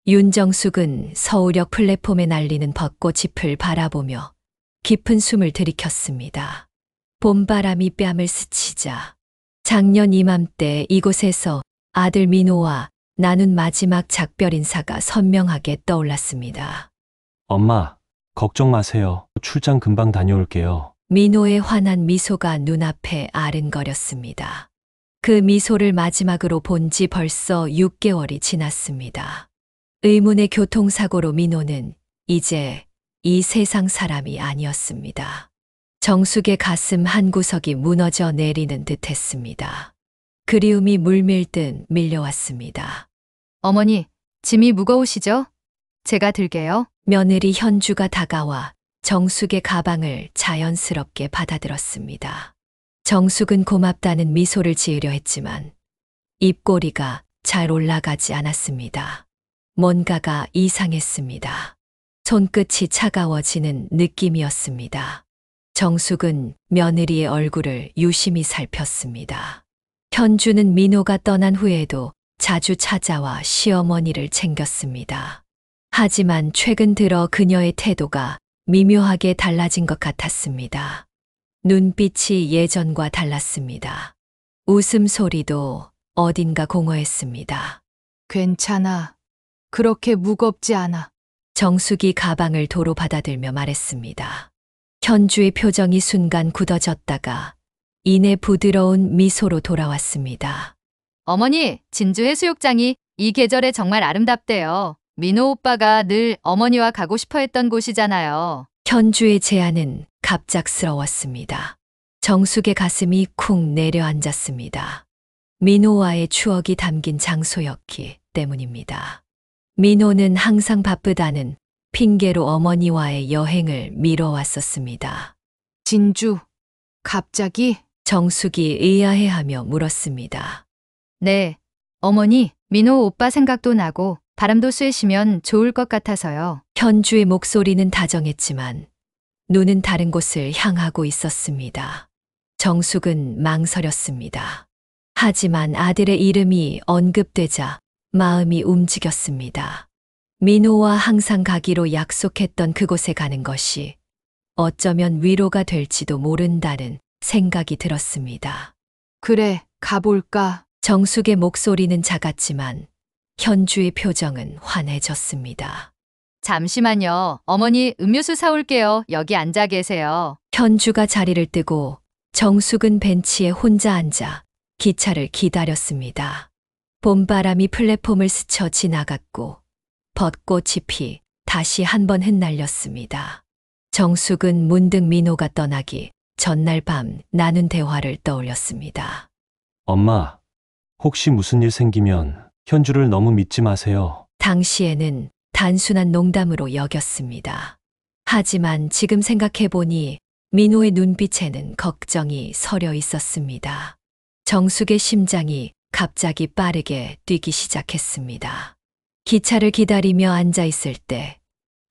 윤정숙은 서울역 플랫폼에 날리는 벚꽃잎을 바라보며 깊은 숨을 들이켰습니다. 봄바람이 뺨을 스치자 작년 이맘때 이곳에서 아들 민호와 나눈 마지막 작별 인사가 선명하게 떠올랐습니다. 엄마, 걱정 마세요. 출장 금방 다녀올게요. 민호의 환한 미소가 눈앞에 아른거렸습니다. 그 미소를 마지막으로 본 지 벌써 6개월이 지났습니다. 의문의 교통사고로 민호는 이제 이 세상 사람이 아니었습니다. 정숙의 가슴 한구석이 무너져 내리는 듯 했습니다. 그리움이 물밀듯 밀려왔습니다. 어머니, 짐이 무거우시죠? 제가 들게요. 며느리 현주가 다가와 정숙의 가방을 자연스럽게 받아들었습니다. 정숙은 고맙다는 미소를 지으려 했지만 입꼬리가 잘 올라가지 않았습니다. 뭔가가 이상했습니다. 손끝이 차가워지는 느낌이었습니다. 정숙은 며느리의 얼굴을 유심히 살폈습니다. 현주는 민호가 떠난 후에도 자주 찾아와 시어머니를 챙겼습니다. 하지만 최근 들어 그녀의 태도가 미묘하게 달라진 것 같았습니다. 눈빛이 예전과 달랐습니다. 웃음소리도 어딘가 공허했습니다. 괜찮아. 그렇게 무겁지 않아. 정숙이 가방을 도로 받아들며 말했습니다. 현주의 표정이 순간 굳어졌다가 이내 부드러운 미소로 돌아왔습니다. 어머니, 진주 해수욕장이 이 계절에 정말 아름답대요. 민호 오빠가 늘 어머니와 가고 싶어 했던 곳이잖아요. 현주의 제안은 갑작스러웠습니다. 정숙의 가슴이 쿵 내려앉았습니다. 민호와의 추억이 담긴 장소였기 때문입니다. 민호는 항상 바쁘다는 핑계로 어머니와의 여행을 미뤄왔었습니다. 진주, 갑자기? 정숙이 의아해하며 물었습니다. 네, 어머니, 민호 오빠 생각도 나고 바람도 쐬시면 좋을 것 같아서요. 현주의 목소리는 다정했지만 눈은 다른 곳을 향하고 있었습니다. 정숙은 망설였습니다. 하지만 아들의 이름이 언급되자 마음이 움직였습니다. 민호와 항상 가기로 약속했던 그곳에 가는 것이 어쩌면 위로가 될지도 모른다는 생각이 들었습니다. 그래, 가볼까? 정숙의 목소리는 작았지만 현주의 표정은 환해졌습니다. 잠시만요. 어머니 음료수 사올게요. 여기 앉아 계세요. 현주가 자리를 뜨고 정숙은 벤치에 혼자 앉아 기차를 기다렸습니다. 봄바람이 플랫폼을 스쳐 지나갔고 벚꽃잎이 다시 한번 흩날렸습니다. 정숙은 문득 민호가 떠나기 전날 밤 나눈 대화를 떠올렸습니다. 엄마, 혹시 무슨 일 생기면 현주를 너무 믿지 마세요. 당시에는 단순한 농담으로 여겼습니다. 하지만 지금 생각해보니 민호의 눈빛에는 걱정이 서려 있었습니다. 정숙의 심장이 갑자기 빠르게 뛰기 시작했습니다. 기차를 기다리며 앉아있을 때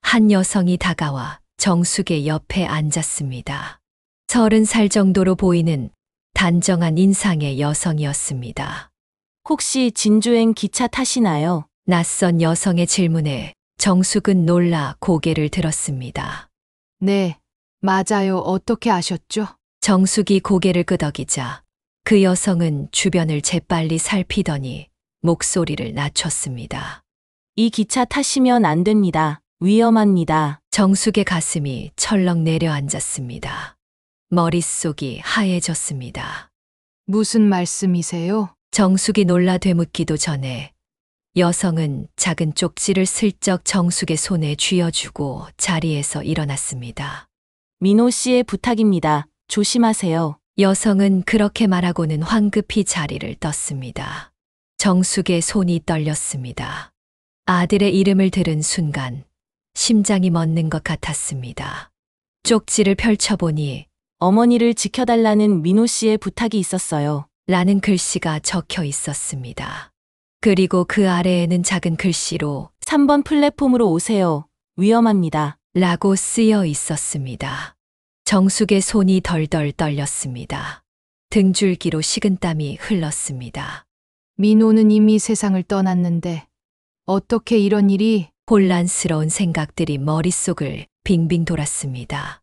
한 여성이 다가와 정숙의 옆에 앉았습니다. 30살 정도로 보이는 단정한 인상의 여성이었습니다. 혹시 진주행 기차 타시나요? 낯선 여성의 질문에 정숙은 놀라 고개를 들었습니다. 네, 맞아요. 어떻게 아셨죠? 정숙이 고개를 끄덕이자 그 여성은 주변을 재빨리 살피더니 목소리를 낮췄습니다. 이 기차 타시면 안 됩니다. 위험합니다. 정숙의 가슴이 철렁 내려앉았습니다. 머릿속이 하얘졌습니다. 무슨 말씀이세요? 정숙이 놀라 되묻기도 전에 여성은 작은 쪽지를 슬쩍 정숙의 손에 쥐어주고 자리에서 일어났습니다. 민호 씨의 부탁입니다. 조심하세요. 여성은 그렇게 말하고는 황급히 자리를 떴습니다. 정숙의 손이 떨렸습니다. 아들의 이름을 들은 순간 심장이 멎는 것 같았습니다. 쪽지를 펼쳐보니 어머니를 지켜달라는 민호 씨의 부탁이 있었어요. 라는 글씨가 적혀 있었습니다. 그리고 그 아래에는 작은 글씨로 3번 플랫폼으로 오세요. 위험합니다. 라고 쓰여 있었습니다. 정숙의 손이 덜덜 떨렸습니다. 등줄기로 식은땀이 흘렀습니다. 민호는 이미 세상을 떠났는데 어떻게 이런 일이? 혼란스러운 생각들이 머릿속을 빙빙 돌았습니다.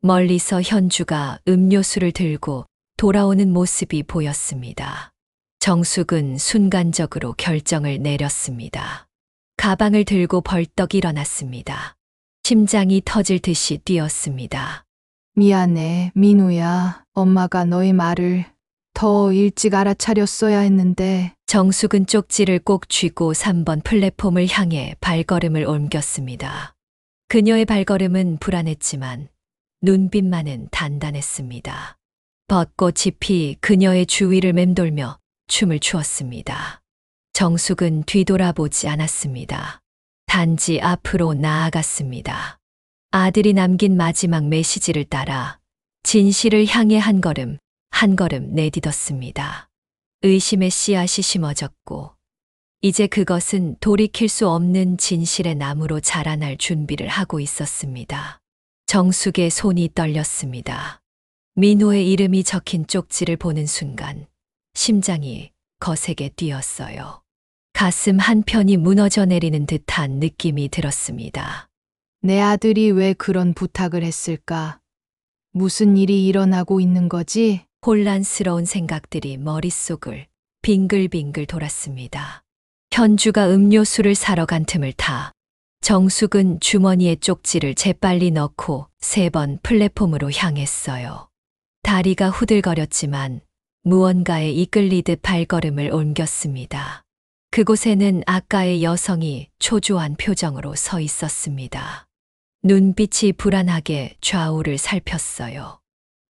멀리서 현주가 음료수를 들고 돌아오는 모습이 보였습니다. 정숙은 순간적으로 결정을 내렸습니다. 가방을 들고 벌떡 일어났습니다. 심장이 터질 듯이 뛰었습니다. 미안해, 민우야. 엄마가 너의 말을 더 일찍 알아차렸어야 했는데. 정숙은 쪽지를 꼭 쥐고 3번 플랫폼을 향해 발걸음을 옮겼습니다. 그녀의 발걸음은 불안했지만 눈빛만은 단단했습니다. 벚꽃잎이 그녀의 주위를 맴돌며 춤을 추었습니다. 정숙은 뒤돌아보지 않았습니다. 단지 앞으로 나아갔습니다. 아들이 남긴 마지막 메시지를 따라 진실을 향해 한 걸음 내딛었습니다. 의심의 씨앗이 심어졌고 이제 그것은 돌이킬 수 없는 진실의 나무로 자라날 준비를 하고 있었습니다. 정숙의 손이 떨렸습니다. 민호의 이름이 적힌 쪽지를 보는 순간 심장이 거세게 뛰었어요. 가슴 한편이 무너져 내리는 듯한 느낌이 들었습니다. 내 아들이 왜 그런 부탁을 했을까? 무슨 일이 일어나고 있는 거지? 혼란스러운 생각들이 머릿속을 빙글빙글 돌았습니다. 현주가 음료수를 사러 간 틈을 타 정숙은 주머니에 쪽지를 재빨리 넣고 3번 플랫폼으로 향했어요. 다리가 후들거렸지만 무언가에 이끌리듯 발걸음을 옮겼습니다. 그곳에는 아까의 여성이 초조한 표정으로 서 있었습니다. 눈빛이 불안하게 좌우를 살폈어요.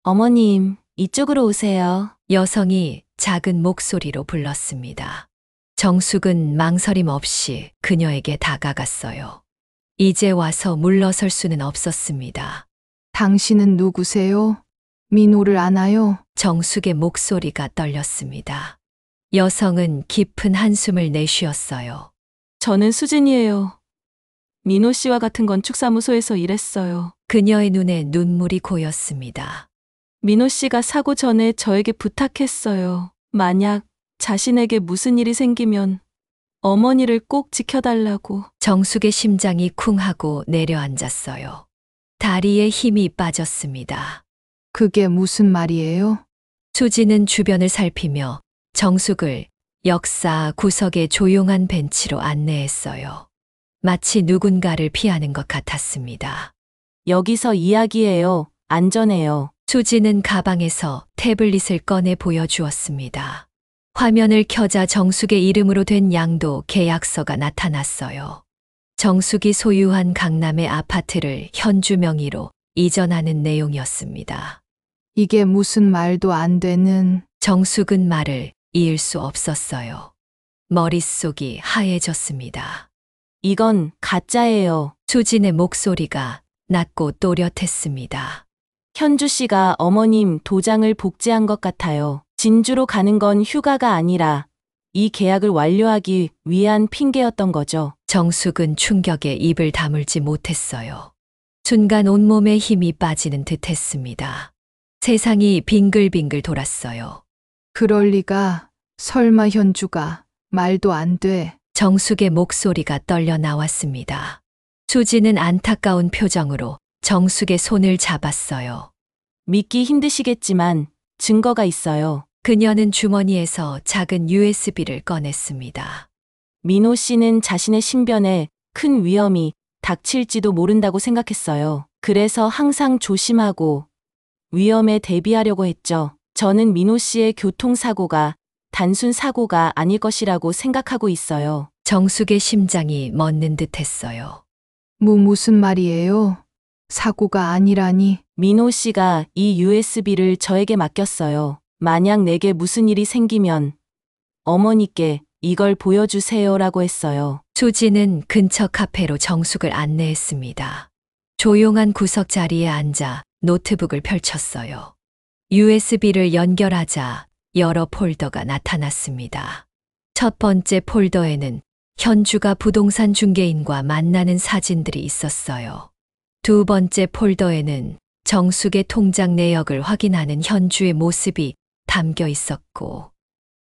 어머님, 이쪽으로 오세요. 여성이 작은 목소리로 불렀습니다. 정숙은 망설임 없이 그녀에게 다가갔어요. 이제 와서 물러설 수는 없었습니다. 당신은 누구세요? 민호를 아나요? 정숙의 목소리가 떨렸습니다. 여성은 깊은 한숨을 내쉬었어요. 저는 수진이에요. 민호 씨와 같은 건축사무소에서 일했어요. 그녀의 눈에 눈물이 고였습니다. 민호 씨가 사고 전에 저에게 부탁했어요. 만약 자신에게 무슨 일이 생기면 어머니를 꼭 지켜달라고. 정숙의 심장이 쿵 하고 내려앉았어요. 다리에 힘이 빠졌습니다. 그게 무슨 말이에요? 수지는 주변을 살피며 정숙을 역사 구석의 조용한 벤치로 안내했어요. 마치 누군가를 피하는 것 같았습니다. 여기서 이야기해요. 안전해요. 수지는 가방에서 태블릿을 꺼내 보여주었습니다. 화면을 켜자 정숙의 이름으로 된 양도 계약서가 나타났어요. 정숙이 소유한 강남의 아파트를 현주 명의로 이전하는 내용이었습니다. 이게 무슨 말도 안 되는. 정숙은 말을 이을 수 없었어요. 머릿속이 하얘졌습니다. 이건 가짜예요. 수진의 목소리가 낮고 또렷했습니다. 현주 씨가 어머님 도장을 복제한 것 같아요. 진주로 가는 건 휴가가 아니라 이 계약을 완료하기 위한 핑계였던 거죠. 정숙은 충격에 입을 다물지 못했어요. 순간 온몸에 힘이 빠지는 듯 했습니다. 세상이 빙글빙글 돌았어요. 그럴 리가. 설마 현주가. 말도 안 돼. 정숙의 목소리가 떨려 나왔습니다. 수지는 안타까운 표정으로 정숙의 손을 잡았어요. 믿기 힘드시겠지만 증거가 있어요. 그녀는 주머니에서 작은 USB를 꺼냈습니다. 민호 씨는 자신의 신변에 큰 위험이 닥칠지도 모른다고 생각했어요. 그래서 항상 조심하고 위험에 대비하려고 했죠. 저는 민호 씨의 교통사고가 단순 사고가 아닐 것이라고 생각하고 있어요. 정숙의 심장이 멎는 듯 했어요. 무슨 말이에요? 사고가 아니라니. 민호 씨가 이 USB를 저에게 맡겼어요. 만약 내게 무슨 일이 생기면 어머니께 이걸 보여주세요라고 했어요. 수지는 근처 카페로 정숙을 안내했습니다. 조용한 구석 자리에 앉아 노트북을 펼쳤어요. USB를 연결하자 여러 폴더가 나타났습니다. 첫 번째 폴더에는 현주가 부동산 중개인과 만나는 사진들이 있었어요. 두 번째 폴더에는 정숙의 통장 내역을 확인하는 현주의 모습이 담겨 있었고,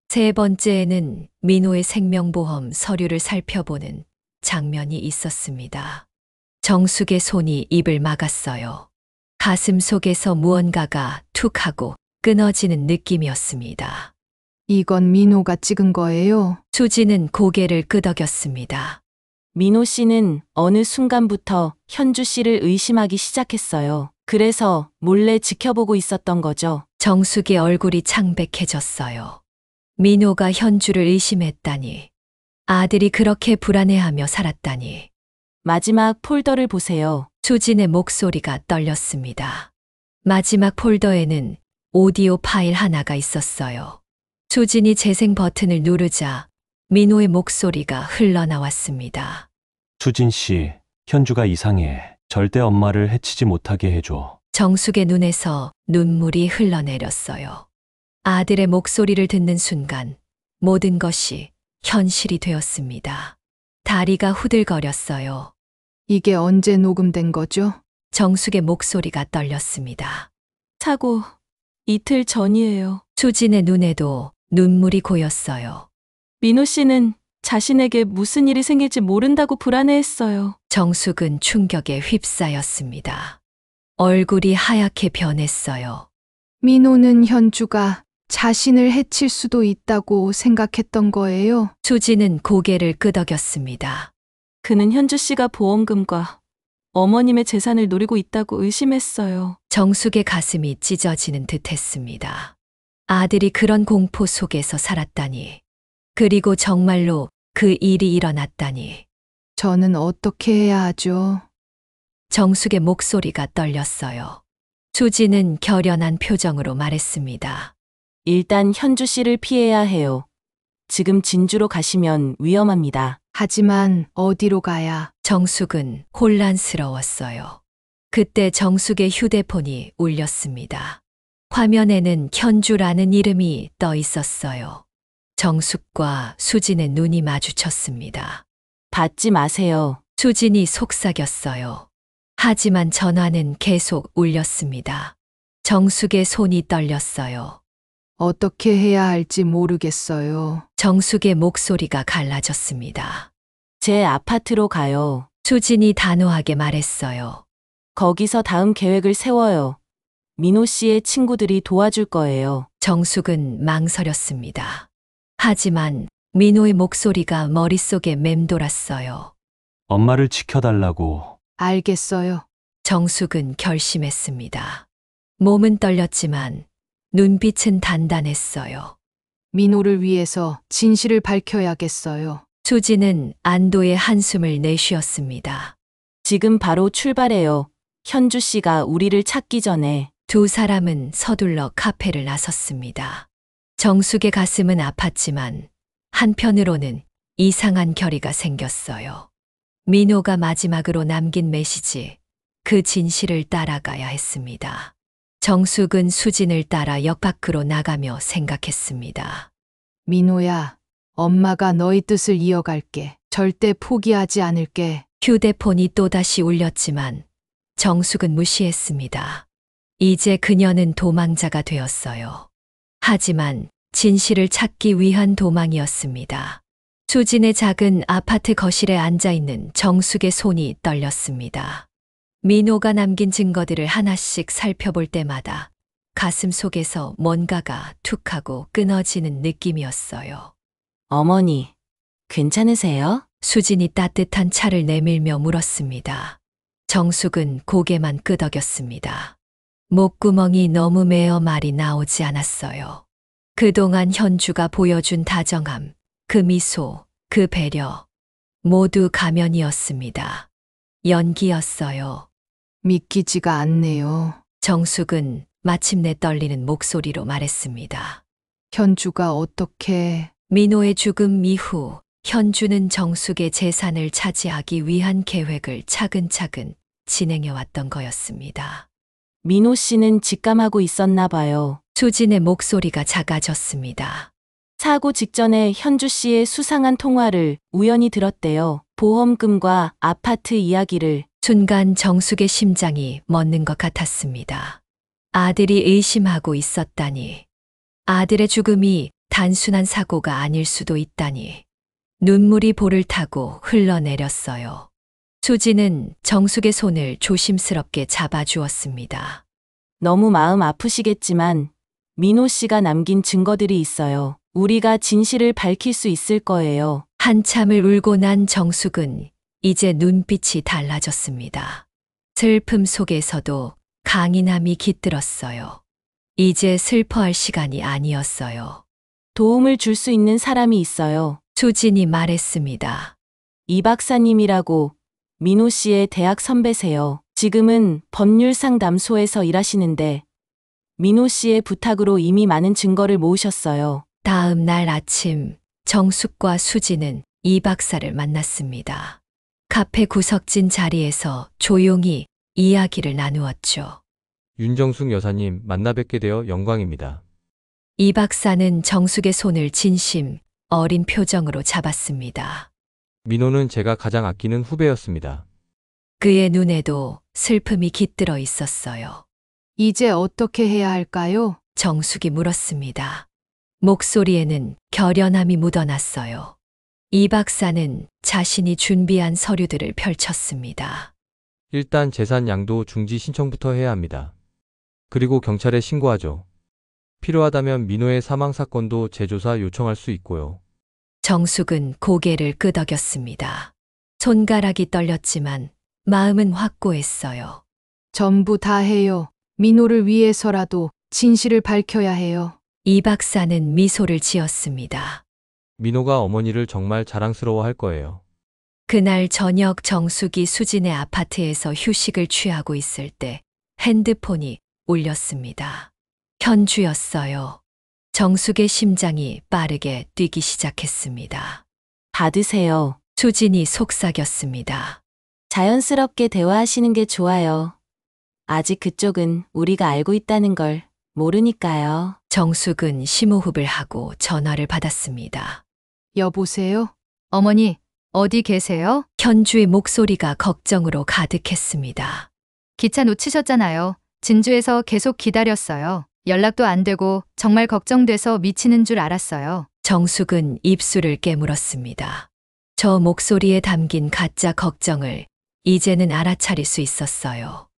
세 번째에는 민호의 생명보험 서류를 살펴보는 장면이 있었습니다. 정숙의 손이 입을 막았어요. 가슴 속에서 무언가가 툭 하고 끊어지는 느낌이었습니다. 이건 민호가 찍은 거예요? 수지는 고개를 끄덕였습니다. 민호 씨는 어느 순간부터 현주 씨를 의심하기 시작했어요. 그래서 몰래 지켜보고 있었던 거죠. 정숙의 얼굴이 창백해졌어요. 민호가 현주를 의심했다니. 아들이 그렇게 불안해하며 살았다니. 마지막 폴더를 보세요. 수진의 목소리가 떨렸습니다. 마지막 폴더에는 오디오 파일 하나가 있었어요. 수진이 재생 버튼을 누르자 민호의 목소리가 흘러나왔습니다. 수진 씨, 현주가 이상해. 절대 엄마를 해치지 못하게 해줘. 정숙의 눈에서 눈물이 흘러내렸어요. 아들의 목소리를 듣는 순간 모든 것이 현실이 되었습니다. 다리가 후들거렸어요. 이게 언제 녹음된 거죠? 정숙의 목소리가 떨렸습니다. 사고 이틀 전이에요. 수진의 눈에도 눈물이 고였어요. 민호 씨는 자신에게 무슨 일이 생길지 모른다고 불안해했어요. 정숙은 충격에 휩싸였습니다. 얼굴이 하얗게 변했어요. 민호는 현주가 자신을 해칠 수도 있다고 생각했던 거예요? 수진은 고개를 끄덕였습니다. 그는 현주 씨가 보험금과 어머님의 재산을 노리고 있다고 의심했어요. 정숙의 가슴이 찢어지는 듯 했습니다. 아들이 그런 공포 속에서 살았다니. 그리고 정말로 그 일이 일어났다니. 저는 어떻게 해야 하죠? 정숙의 목소리가 떨렸어요. 수진은 결연한 표정으로 말했습니다. 일단 현주 씨를 피해야 해요. 지금 진주로 가시면 위험합니다. 하지만 어디로 가야? 정숙은 혼란스러웠어요. 그때 정숙의 휴대폰이 울렸습니다. 화면에는 현주라는 이름이 떠 있었어요. 정숙과 수진의 눈이 마주쳤습니다. 받지 마세요. 수진이 속삭였어요. 하지만 전화는 계속 울렸습니다. 정숙의 손이 떨렸어요. 어떻게 해야 할지 모르겠어요. 정숙의 목소리가 갈라졌습니다. 제 아파트로 가요. 수진이 단호하게 말했어요. 거기서 다음 계획을 세워요. 민호 씨의 친구들이 도와줄 거예요. 정숙은 망설였습니다. 하지만 민호의 목소리가 머릿속에 맴돌았어요. 엄마를 지켜달라고. 알겠어요. 정숙은 결심했습니다. 몸은 떨렸지만 눈빛은 단단했어요. 민호를 위해서 진실을 밝혀야겠어요. 수진은 안도의 한숨을 내쉬었습니다. 지금 바로 출발해요. 현주 씨가 우리를 찾기 전에. 두 사람은 서둘러 카페를 나섰습니다. 정숙의 가슴은 아팠지만 한편으로는 이상한 결의가 생겼어요. 민호가 마지막으로 남긴 메시지, 그 진실을 따라가야 했습니다. 정숙은 수진을 따라 역 밖으로 나가며 생각했습니다. 민호야, 엄마가 너희 뜻을 이어갈게. 절대 포기하지 않을게. 휴대폰이 또다시 울렸지만 정숙은 무시했습니다. 이제 그녀는 도망자가 되었어요. 하지만 진실을 찾기 위한 도망이었습니다. 수진의 작은 아파트 거실에 앉아있는 정숙의 손이 떨렸습니다. 민호가 남긴 증거들을 하나씩 살펴볼 때마다 가슴 속에서 뭔가가 툭 하고 끊어지는 느낌이었어요. 어머니, 괜찮으세요? 수진이 따뜻한 차를 내밀며 물었습니다. 정숙은 고개만 끄덕였습니다. 목구멍이 너무 메어 말이 나오지 않았어요. 그동안 현주가 보여준 다정함, 그 미소, 그 배려, 모두 가면이었습니다. 연기였어요. 믿기지가 않네요. 정숙은 마침내 떨리는 목소리로 말했습니다. 현주가 어떻게... 민호의 죽음 이후 현주는 정숙의 재산을 차지하기 위한 계획을 차근차근 진행해왔던 거였습니다. 민호 씨는 직감하고 있었나 봐요. 수진의 목소리가 작아졌습니다. 사고 직전에 현주 씨의 수상한 통화를 우연히 들었대요. 보험금과 아파트 이야기를. 순간 정숙의 심장이 멎는 것 같았습니다. 아들이 의심하고 있었다니. 아들의 죽음이 단순한 사고가 아닐 수도 있다니. 눈물이 볼을 타고 흘러내렸어요. 수지는 정숙의 손을 조심스럽게 잡아주었습니다. 너무 마음 아프시겠지만 민호 씨가 남긴 증거들이 있어요. 우리가 진실을 밝힐 수 있을 거예요. 한참을 울고 난 정숙은 이제 눈빛이 달라졌습니다. 슬픔 속에서도 강인함이 깃들었어요. 이제 슬퍼할 시간이 아니었어요. 도움을 줄 수 있는 사람이 있어요. 수진이 말했습니다. 이 박사님이라고 민호 씨의 대학 선배세요. 지금은 법률상담소에서 일하시는데 민호 씨의 부탁으로 이미 많은 증거를 모으셨어요. 다음 날 아침 정숙과 수지는 이 박사를 만났습니다. 카페 구석진 자리에서 조용히 이야기를 나누었죠. 윤정숙 여사님 만나 뵙게 되어 영광입니다. 이 박사는 정숙의 손을 진심 어린 표정으로 잡았습니다. 민호는 제가 가장 아끼는 후배였습니다. 그의 눈에도 슬픔이 깃들어 있었어요. 이제 어떻게 해야 할까요? 정숙이 물었습니다. 목소리에는 결연함이 묻어났어요. 이 박사는 자신이 준비한 서류들을 펼쳤습니다. 일단 재산 양도 중지 신청부터 해야 합니다. 그리고 경찰에 신고하죠. 필요하다면 민호의 사망 사건도 재조사 요청할 수 있고요. 정숙은 고개를 끄덕였습니다. 손가락이 떨렸지만 마음은 확고했어요. 전부 다 해요. 민호를 위해서라도 진실을 밝혀야 해요. 이 박사는 미소를 지었습니다. 민호가 어머니를 정말 자랑스러워할 거예요. 그날 저녁 정숙이 수진의 아파트에서 휴식을 취하고 있을 때 핸드폰이 울렸습니다. 현주였어요. 정숙의 심장이 빠르게 뛰기 시작했습니다. 받으세요. 수진이 속삭였습니다. 자연스럽게 대화하시는 게 좋아요. 아직 그쪽은 우리가 알고 있다는 걸 모르니까요. 정숙은 심호흡을 하고 전화를 받았습니다. 여보세요? 어머니, 어디 계세요? 현주의 목소리가 걱정으로 가득했습니다. 기차 놓치셨잖아요. 진주에서 계속 기다렸어요. 연락도 안 되고 정말 걱정돼서 미치는 줄 알았어요. 정숙은 입술을 깨물었습니다. 저 목소리에 담긴 가짜 걱정을 이제는 알아차릴 수 있었어요.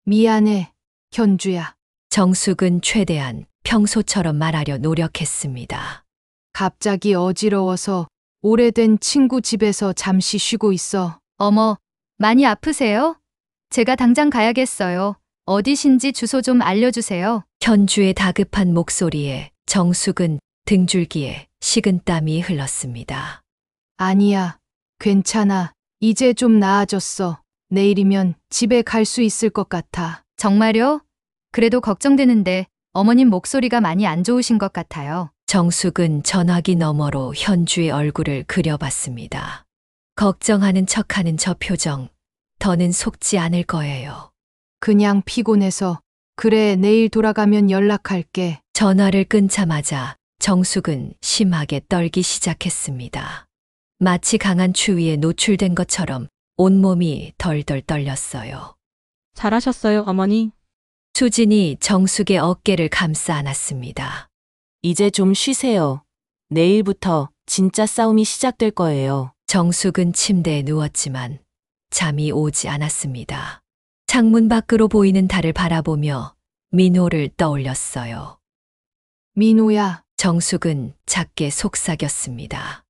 미안해, 현주야. 정숙은 최대한 평소처럼 말하려 노력했습니다. 갑자기 어지러워서 오래된 친구 집에서 잠시 쉬고 있어. 어머, 많이 아프세요? 제가 당장 가야겠어요. 어디신지 주소 좀 알려주세요. 현주의 다급한 목소리에 정숙은 등줄기에 식은땀이 흘렀습니다. 아니야, 괜찮아. 이제 좀 나아졌어. 내일이면 집에 갈 수 있을 것 같아. 정말요? 그래도 걱정되는데 어머님 목소리가 많이 안 좋으신 것 같아요. 정숙은 전화기 너머로 현주의 얼굴을 그려봤습니다. 걱정하는 척하는 저 표정, 더는 속지 않을 거예요. 그냥 피곤해서. 그래, 내일 돌아가면 연락할게. 전화를 끊자마자 정숙은 심하게 떨기 시작했습니다. 마치 강한 추위에 노출된 것처럼 온몸이 덜덜 떨렸어요. 잘하셨어요, 어머니. 수진이 정숙의 어깨를 감싸 안았습니다. 이제 좀 쉬세요. 내일부터 진짜 싸움이 시작될 거예요. 정숙은 침대에 누웠지만 잠이 오지 않았습니다. 창문 밖으로 보이는 달을 바라보며 민호를 떠올렸어요. 민호야, 정숙은 작게 속삭였습니다.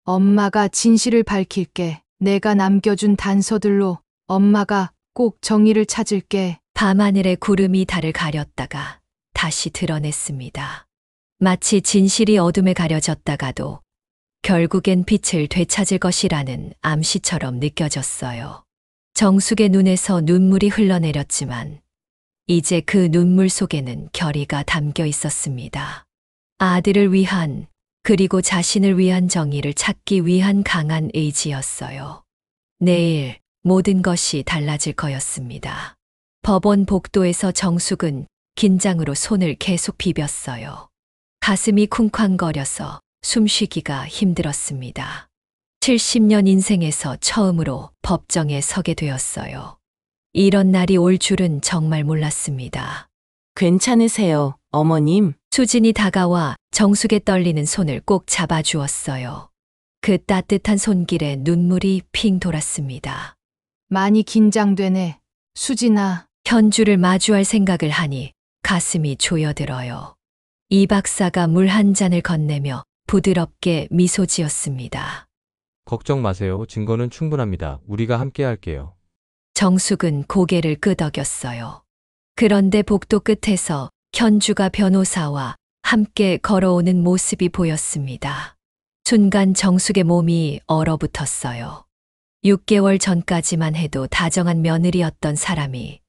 엄마가 진실을 밝힐게. 내가 남겨준 단서들로 엄마가 꼭 정의를 찾을게. 밤하늘의 구름이 달을 가렸다가 다시 드러냈습니다. 마치 진실이 어둠에 가려졌다가도 결국엔 빛을 되찾을 것이라는 암시처럼 느껴졌어요. 정숙의 눈에서 눈물이 흘러내렸지만 이제 그 눈물 속에는 결의가 담겨 있었습니다. 아들을 위한 그리고 자신을 위한 정의를 찾기 위한 강한 의지였어요. 내일 모든 것이 달라질 거였습니다. 법원 복도에서 정숙은 긴장으로 손을 계속 비볐어요. 가슴이 쿵쾅거려서 숨쉬기가 힘들었습니다. 70년 인생에서 처음으로 법정에 서게 되었어요. 이런 날이 올 줄은 정말 몰랐습니다. 괜찮으세요, 어머님? 수진이 다가와 정숙의 떨리는 손을 꼭 잡아주었어요. 그 따뜻한 손길에 눈물이 핑 돌았습니다. 많이 긴장되네. 수진아, 현주를 마주할 생각을 하니 가슴이 조여들어요. 이 박사가 물 한 잔을 건네며 부드럽게 미소 지었습니다. 걱정 마세요. 증거는 충분합니다. 우리가 함께 할게요. 정숙은 고개를 끄덕였어요. 그런데 복도 끝에서 현주가 변호사와 함께 걸어오는 모습이 보였습니다. 순간 정숙의 몸이 얼어붙었어요. 6개월 전까지만 해도 다정한 며느리였던 사람이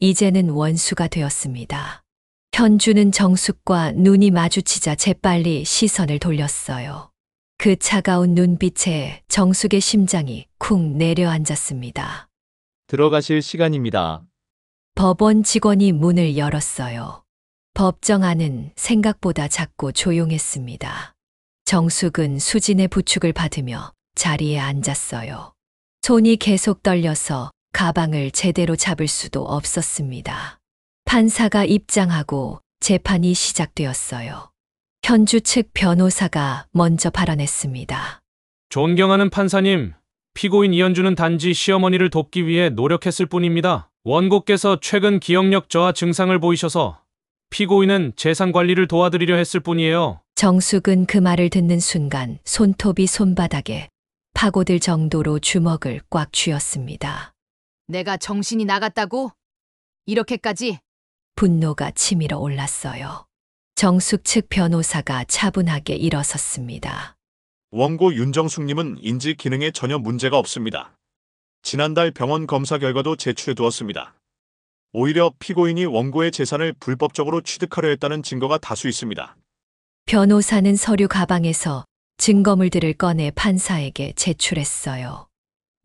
이제는 원수가 되었습니다. 현주는 정숙과 눈이 마주치자 재빨리 시선을 돌렸어요. 그 차가운 눈빛에 정숙의 심장이 쿵 내려앉았습니다. 들어가실 시간입니다. 법원 직원이 문을 열었어요. 법정 안은 생각보다 작고 조용했습니다. 정숙은 수진의 부축을 받으며 자리에 앉았어요. 손이 계속 떨려서 가방을 제대로 잡을 수도 없었습니다. 판사가 입장하고 재판이 시작되었어요. 현주 측 변호사가 먼저 발언했습니다. 존경하는 판사님, 피고인 이현주는 단지 시어머니를 돕기 위해 노력했을 뿐입니다. 원고께서 최근 기억력 저하 증상을 보이셔서 피고인은 재산 관리를 도와드리려 했을 뿐이에요. 정숙은 그 말을 듣는 순간 손톱이 손바닥에 파고들 정도로 주먹을 꽉 쥐었습니다. 내가 정신이 나갔다고? 이렇게까지? 분노가 치밀어 올랐어요. 정숙 측 변호사가 차분하게 일어섰습니다. 원고 윤정숙님은 인지 기능에 전혀 문제가 없습니다. 지난달 병원 검사 결과도 제출해 두었습니다. 오히려 피고인이 원고의 재산을 불법적으로 취득하려 했다는 증거가 다수 있습니다. 변호사는 서류 가방에서 증거물들을 꺼내 판사에게 제출했어요.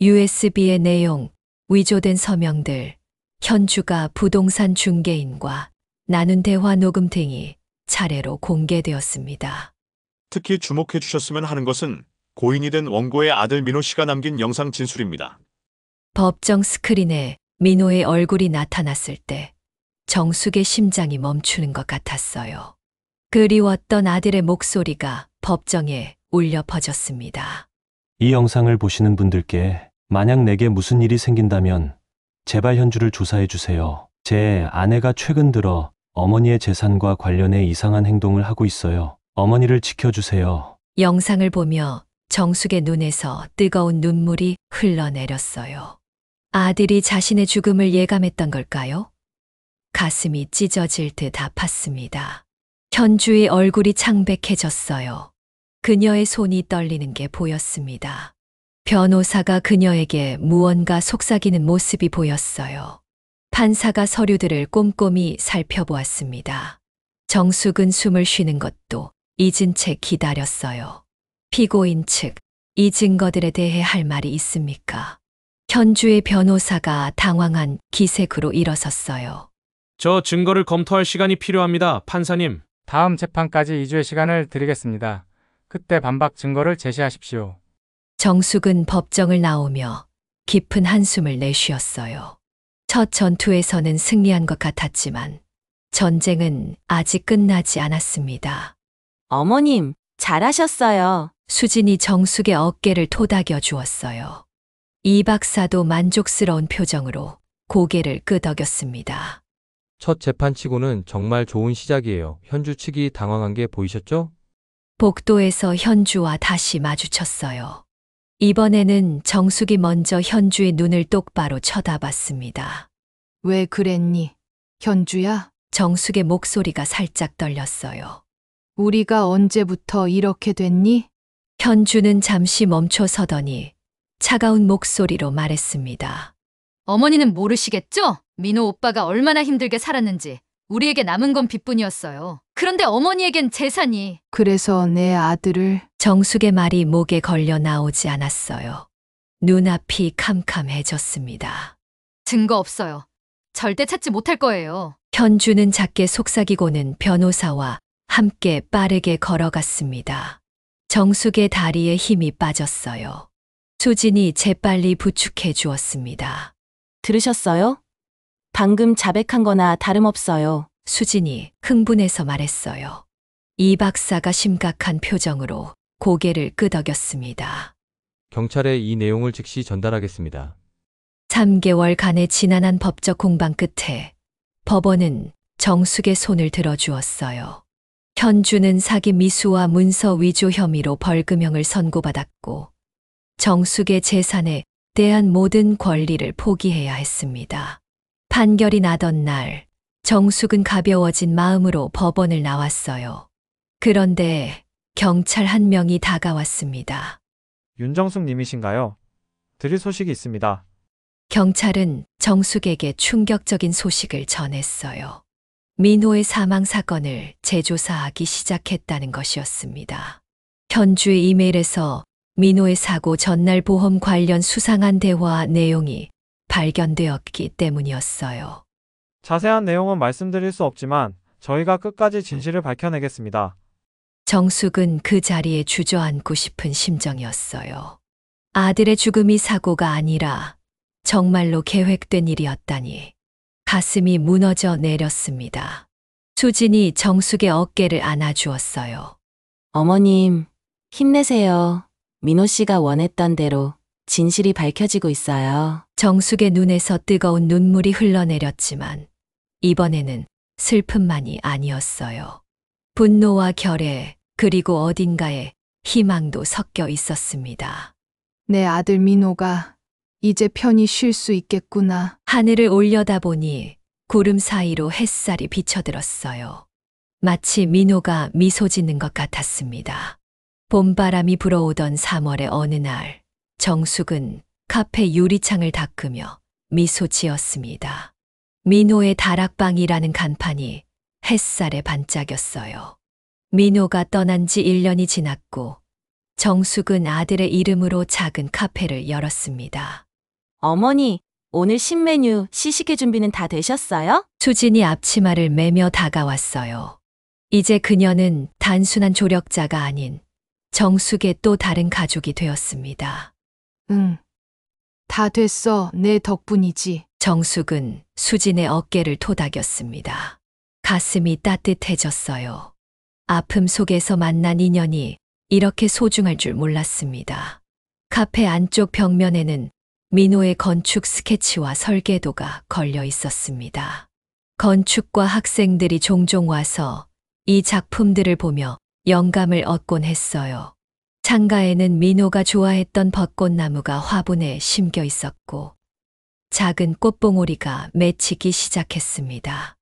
USB의 내용, 위조된 서명들, 현주가 부동산 중개인과 나눈 대화 녹음 등이 차례로 공개되었습니다. 특히 주목해 주셨으면 하는 것은 고인이 된 원고의 아들 민호 씨가 남긴 영상 진술입니다. 법정 스크린에 민호의 얼굴이 나타났을 때 정숙의 심장이 멈추는 것 같았어요. 그리웠던 아들의 목소리가 법정에 울려 퍼졌습니다. 이 영상을 보시는 분들께 만약 내게 무슨 일이 생긴다면 제발 현주를 조사해 주세요. 제 아내가 최근 들어 어머니의 재산과 관련해 이상한 행동을 하고 있어요. 어머니를 지켜주세요. 영상을 보며 정숙의 눈에서 뜨거운 눈물이 흘러내렸어요. 아들이 자신의 죽음을 예감했던 걸까요? 가슴이 찢어질 듯 아팠습니다. 현주의 얼굴이 창백해졌어요. 그녀의 손이 떨리는 게 보였습니다. 변호사가 그녀에게 무언가 속삭이는 모습이 보였어요. 판사가 서류들을 꼼꼼히 살펴보았습니다. 정숙은 숨을 쉬는 것도 잊은 채 기다렸어요. 피고인 측, 이 증거들에 대해 할 말이 있습니까? 현주의 변호사가 당황한 기색으로 일어섰어요. 저 증거를 검토할 시간이 필요합니다, 판사님. 다음 재판까지 2주의 시간을 드리겠습니다. 그때 반박 증거를 제시하십시오. 정숙은 법정을 나오며 깊은 한숨을 내쉬었어요. 첫 전투에서는 승리한 것 같았지만 전쟁은 아직 끝나지 않았습니다. 어머님, 잘하셨어요. 수진이 정숙의 어깨를 토닥여 주었어요. 이 박사도 만족스러운 표정으로 고개를 끄덕였습니다. 첫 재판치고는 정말 좋은 시작이에요. 현주 측이 당황한 게 보이셨죠? 복도에서 현주와 다시 마주쳤어요. 이번에는 정숙이 먼저 현주의 눈을 똑바로 쳐다봤습니다. 왜 그랬니? 현주야, 정숙의 목소리가 살짝 떨렸어요. 우리가 언제부터 이렇게 됐니? 현주는 잠시 멈춰 서더니 차가운 목소리로 말했습니다. 어머니는 모르시겠죠? 민호 오빠가 얼마나 힘들게 살았는지. 우리에게 남은 건 빚뿐이었어요. 그런데 어머니에겐 재산이. 그래서 내 아들을. 정숙의 말이 목에 걸려 나오지 않았어요. 눈앞이 캄캄해졌습니다. 증거 없어요. 절대 찾지 못할 거예요. 현주는 작게 속삭이고는 변호사와 함께 빠르게 걸어갔습니다. 정숙의 다리에 힘이 빠졌어요. 수진이 재빨리 부축해 주었습니다. 들으셨어요? 방금 자백한 거나 다름없어요. 수진이 흥분해서 말했어요. 이 박사가 심각한 표정으로 고개를 끄덕였습니다. 경찰에 이 내용을 즉시 전달하겠습니다. 3개월간의 지난한 법적 공방 끝에 법원은 정숙의 손을 들어주었어요. 현주는 사기 미수와 문서 위조 혐의로 벌금형을 선고받았고 정숙의 재산에 대한 모든 권리를 포기해야 했습니다. 판결이 나던 날 정숙은 가벼워진 마음으로 법원을 나왔어요. 그런데 경찰 한 명이 다가왔습니다. 윤정숙 님이신가요? 드릴 소식이 있습니다. 경찰은 정숙에게 충격적인 소식을 전했어요. 민호의 사망 사건을 재조사하기 시작했다는 것이었습니다. 현주의 이메일에서 민호의 사고 전날 보험 관련 수상한 대화 내용이 발견되었기 때문이었어요. 자세한 내용은 말씀드릴 수 없지만 저희가 끝까지 진실을 밝혀내겠습니다. 정숙은 그 자리에 주저앉고 싶은 심정이었어요. 아들의 죽음이 사고가 아니라 정말로 계획된 일이었다니 가슴이 무너져 내렸습니다. 수진이 정숙의 어깨를 안아주었어요. 어머님, 힘내세요. 민호 씨가 원했던 대로 진실이 밝혀지고 있어요. 정숙의 눈에서 뜨거운 눈물이 흘러내렸지만 이번에는 슬픔만이 아니었어요. 분노와 결애, 그리고 어딘가에 희망도 섞여 있었습니다. 내 아들 민호가 이제 편히 쉴 수 있겠구나. 하늘을 올려다보니 구름 사이로 햇살이 비쳐들었어요. 마치 민호가 미소 짓는 것 같았습니다. 봄바람이 불어오던 3월의 어느 날, 정숙은 카페 유리창을 닦으며 미소 지었습니다. 민호의 다락방이라는 간판이 햇살에 반짝였어요. 민호가 떠난 지 1년이 지났고 정숙은 아들의 이름으로 작은 카페를 열었습니다. 어머니, 오늘 신메뉴 시식회 준비는 다 되셨어요? 수진이 앞치마를 매며 다가왔어요. 이제 그녀는 단순한 조력자가 아닌 정숙의 또 다른 가족이 되었습니다. 응. 다 됐어. 내 덕분이지. 정숙은 수진의 어깨를 토닥였습니다. 가슴이 따뜻해졌어요. 아픔 속에서 만난 인연이 이렇게 소중할 줄 몰랐습니다. 카페 안쪽 벽면에는 민호의 건축 스케치와 설계도가 걸려 있었습니다. 건축과 학생들이 종종 와서 이 작품들을 보며 영감을 얻곤 했어요. 창가에는 민호가 좋아했던 벚꽃나무가 화분에 심겨 있었고 작은 꽃봉오리가 맺히기 시작했습니다.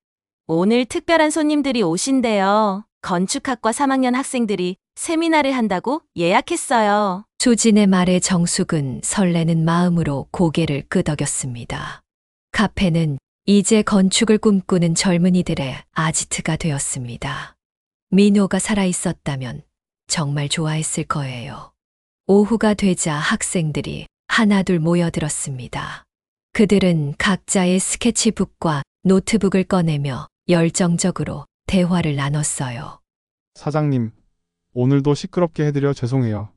오늘 특별한 손님들이 오신대요. 건축학과 3학년 학생들이 세미나를 한다고 예약했어요. 수진의 말에 정숙은 설레는 마음으로 고개를 끄덕였습니다. 카페는 이제 건축을 꿈꾸는 젊은이들의 아지트가 되었습니다. 민호가 살아있었다면 정말 좋아했을 거예요. 오후가 되자 학생들이 하나둘 모여들었습니다. 그들은 각자의 스케치북과 노트북을 꺼내며 열정적으로 대화를 나눴어요. 사장님, 오늘도 시끄럽게 해드려 죄송해요.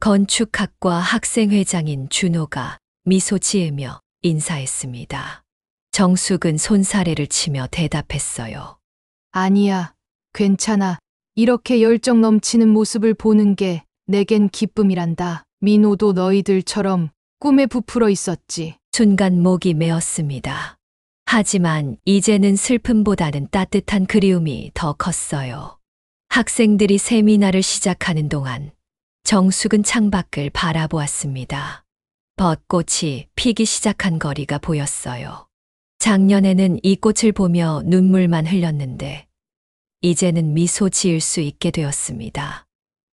건축학과 학생회장인 준호가 미소 지으며 인사했습니다. 정숙은 손사래를 치며 대답했어요. 아니야. 괜찮아. 이렇게 열정 넘치는 모습을 보는 게 내겐 기쁨이란다. 민호도 너희들처럼 꿈에 부풀어 있었지. 순간 목이 메었습니다. 하지만 이제는 슬픔보다는 따뜻한 그리움이 더 컸어요. 학생들이 세미나를 시작하는 동안 정숙은 창밖을 바라보았습니다. 벚꽃이 피기 시작한 거리가 보였어요. 작년에는 이 꽃을 보며 눈물만 흘렸는데 이제는 미소 지을 수 있게 되었습니다.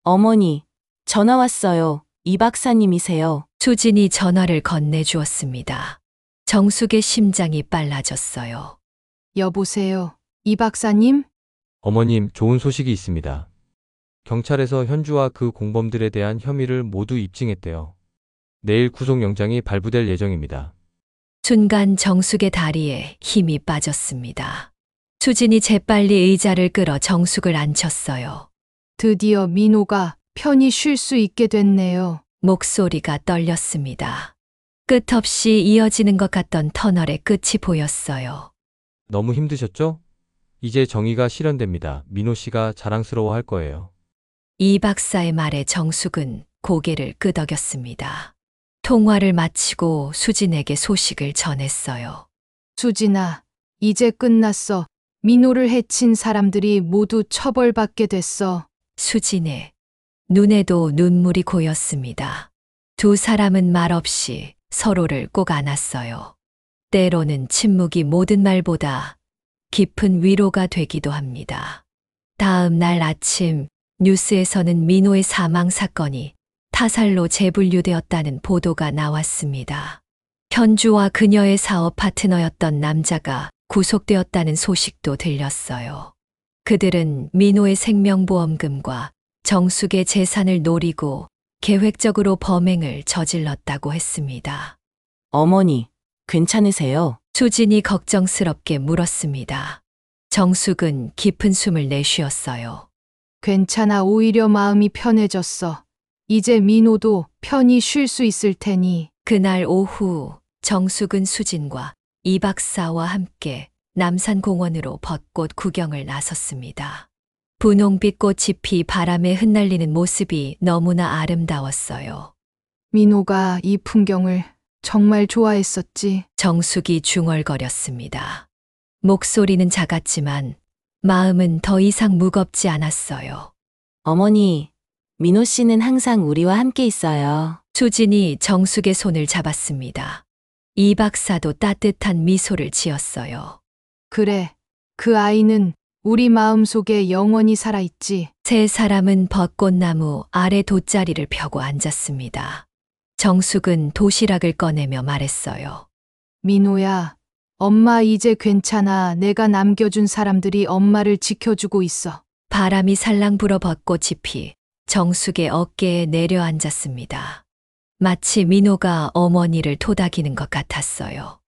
어머니, 전화 왔어요. 이 박사님이세요. 수진이 전화를 건네주었습니다. 정숙의 심장이 빨라졌어요. 여보세요. 이 박사님? 어머님, 좋은 소식이 있습니다. 경찰에서 현주와 그 공범들에 대한 혐의를 모두 입증했대요. 내일 구속영장이 발부될 예정입니다. 순간 정숙의 다리에 힘이 빠졌습니다. 수진이 재빨리 의자를 끌어 정숙을 앉혔어요. 드디어 민호가 편히 쉴 수 있게 됐네요. 목소리가 떨렸습니다. 끝없이 이어지는 것 같던 터널의 끝이 보였어요. 너무 힘드셨죠? 이제 정의가 실현됩니다. 민호 씨가 자랑스러워할 거예요. 이 박사의 말에 정숙은 고개를 끄덕였습니다. 통화를 마치고 수진에게 소식을 전했어요. 수진아, 이제 끝났어. 민호를 해친 사람들이 모두 처벌받게 됐어. 수진의 눈에도 눈물이 고였습니다. 두 사람은 말없이 서로를 꼭 안았어요. 때로는 침묵이 모든 말보다 깊은 위로가 되기도 합니다. 다음 날 아침 뉴스에서는 민호의 사망 사건이 타살로 재분류되었다는 보도가 나왔습니다. 현주와 그녀의 사업 파트너였던 남자가 구속되었다는 소식도 들렸어요. 그들은 민호의 생명보험금과 정숙의 재산을 노리고 계획적으로 범행을 저질렀다고 했습니다. 어머니, 괜찮으세요? 수진이 걱정스럽게 물었습니다. 정숙은 깊은 숨을 내쉬었어요. 괜찮아, 오히려 마음이 편해졌어. 이제 민호도 편히 쉴 수 있을 테니. 그날 오후 정숙은 수진과 이 박사와 함께 남산공원으로 벚꽃 구경을 나섰습니다. 분홍빛 꽃이 피 바람에 흩날리는 모습이 너무나 아름다웠어요. 민호가 이 풍경을 정말 좋아했었지. 정숙이 중얼거렸습니다. 목소리는 작았지만 마음은 더 이상 무겁지 않았어요. 어머니, 민호 씨는 항상 우리와 함께 있어요. 수진이 정숙의 손을 잡았습니다. 이 박사도 따뜻한 미소를 지었어요. 그래, 그 아이는 우리 마음속에 영원히 살아있지. 세 사람은 벚꽃나무 아래 돗자리를 펴고 앉았습니다. 정숙은 도시락을 꺼내며 말했어요. 민호야, 엄마 이제 괜찮아. 내가 남겨준 사람들이 엄마를 지켜주고 있어. 바람이 살랑 불어 벚꽃이 피 정숙의 어깨에 내려앉았습니다. 마치 민호가 어머니를 토닥이는 것 같았어요.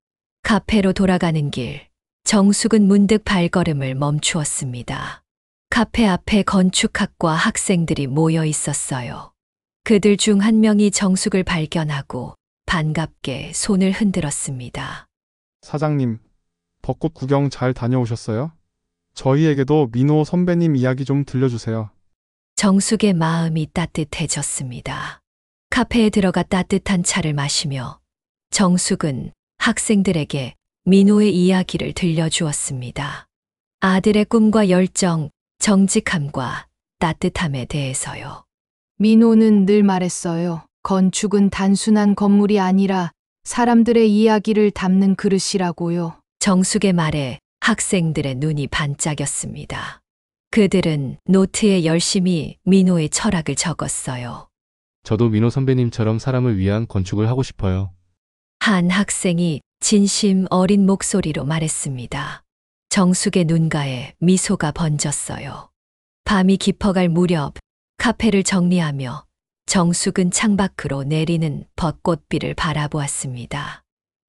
카페로 돌아가는 길, 정숙은 문득 발걸음을 멈추었습니다. 카페 앞에 건축학과 학생들이 모여 있었어요. 그들 중 한 명이 정숙을 발견하고 반갑게 손을 흔들었습니다. 사장님, 벚꽃 구경 잘 다녀오셨어요? 저희에게도 민호 선배님 이야기 좀 들려주세요. 정숙의 마음이 따뜻해졌습니다. 카페에 들어가 따뜻한 차를 마시며 정숙은 학생들에게 민호의 이야기를 들려주었습니다. 아들의 꿈과 열정, 정직함과 따뜻함에 대해서요. 민호는 늘 말했어요. 건축은 단순한 건물이 아니라 사람들의 이야기를 담는 그릇이라고요. 정숙의 말에 학생들의 눈이 반짝였습니다. 그들은 노트에 열심히 민호의 철학을 적었어요. 저도 민호 선배님처럼 사람을 위한 건축을 하고 싶어요. 한 학생이 진심 어린 목소리로 말했습니다. 정숙의 눈가에 미소가 번졌어요. 밤이 깊어갈 무렵 카페를 정리하며 정숙은 창밖으로 내리는 벚꽃비를 바라보았습니다.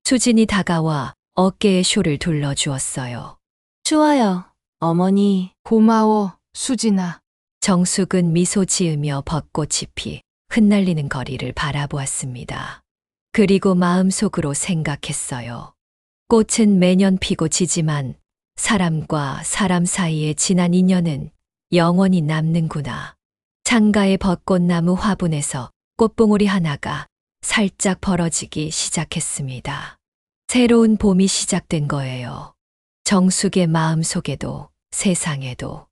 수진이 다가와 어깨에 쇼를 둘러주었어요. 추워요, 어머니. 고마워, 수진아. 정숙은 미소 지으며 벚꽃이 피 흩날리는 거리를 바라보았습니다. 그리고 마음속으로 생각했어요. 꽃은 매년 피고 지지만 사람과 사람 사이의 진한 인연은 영원히 남는구나. 창가의 벚꽃나무 화분에서 꽃봉오리 하나가 살짝 벌어지기 시작했습니다. 새로운 봄이 시작된 거예요. 정숙의 마음속에도 세상에도